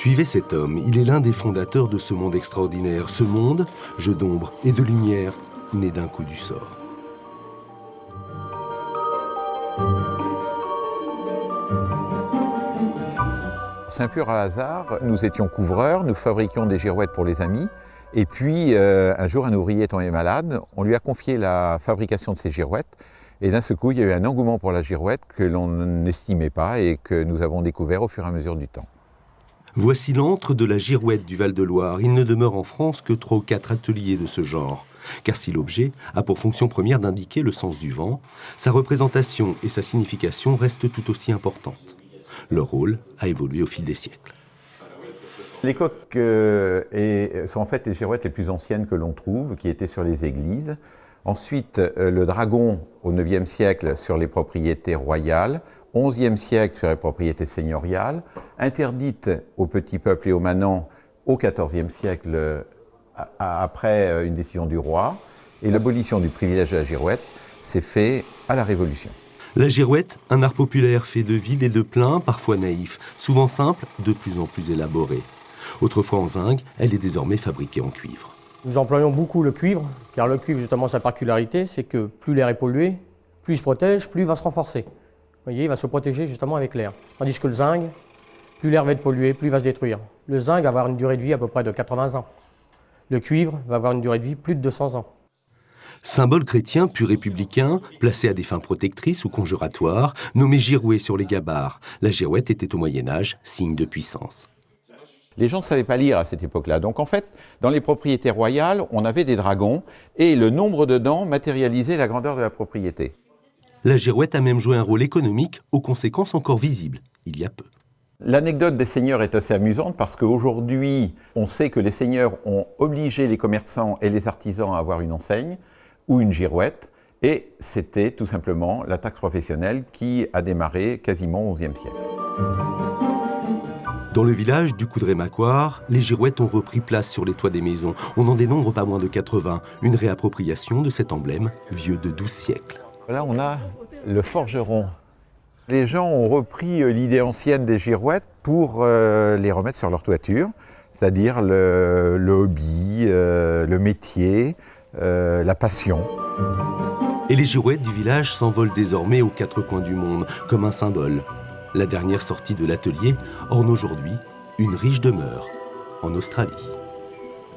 Suivez cet homme, il est l'un des fondateurs de ce monde extraordinaire. Ce monde, jeu d'ombre et de lumière, né d'un coup du sort. C'est un pur hasard. Nous étions couvreurs, nous fabriquions des girouettes pour les amis. Et puis, un jour, un ouvrier est tombé malade. On lui a confié la fabrication de ces girouettes. Et d'un seul coup, il y a eu un engouement pour la girouette que l'on n'estimait pas et que nous avons découvert au fur et à mesure du temps. Voici l'antre de la girouette du Val-de-Loire. Il ne demeure en France que 3 ou 4 ateliers de ce genre. Car si l'objet a pour fonction première d'indiquer le sens du vent, sa représentation et sa signification restent tout aussi importantes. Leur rôle a évolué au fil des siècles. Les coques sont en fait les girouettes les plus anciennes que l'on trouve, qui étaient sur les églises. Ensuite, le dragon au IXe siècle sur les propriétés royales, au XIe siècle sur les propriétés seigneuriales, interdite aux petits peuples et aux manants au XIVe siècle après une décision du roi. Et l'abolition du privilège de la girouette s'est fait à la Révolution. La girouette, un art populaire fait de vide et de plein, parfois naïf, souvent simple, de plus en plus élaboré. Autrefois en zinc, elle est désormais fabriquée en cuivre. Nous employons beaucoup le cuivre, car le cuivre, justement, sa particularité, c'est que plus l'air est pollué, plus il se protège, plus il va se renforcer. Vous voyez, il va se protéger justement avec l'air. Tandis que le zinc, plus l'air va être pollué, plus il va se détruire. Le zinc va avoir une durée de vie à peu près de 80 ans. Le cuivre va avoir une durée de vie plus de 200 ans. Symbole chrétien puis républicain, placé à des fins protectrices ou conjuratoires, nommé girouet sur les gabarres, la girouette était au Moyen-Âge signe de puissance. Les gens ne savaient pas lire à cette époque-là. Donc en fait, dans les propriétés royales, on avait des dragons et le nombre de dents matérialisait la grandeur de la propriété. La girouette a même joué un rôle économique, aux conséquences encore visibles, il y a peu. L'anecdote des seigneurs est assez amusante parce qu'aujourd'hui, on sait que les seigneurs ont obligé les commerçants et les artisans à avoir une enseigne ou une girouette, et c'était tout simplement la taxe professionnelle qui a démarré quasiment au XIe siècle. Dans le village du Coudray-Macquart, les girouettes ont repris place sur les toits des maisons. On en dénombre pas moins de 80, une réappropriation de cet emblème vieux de 12 siècles. Là, on a le forgeron. Les gens ont repris l'idée ancienne des girouettes pour les remettre sur leur toiture, c'est-à-dire le hobby, le métier, la passion. Et les girouettes du village s'envolent désormais aux 4 coins du monde, comme un symbole. La dernière sortie de l'atelier orne aujourd'hui une riche demeure en Australie.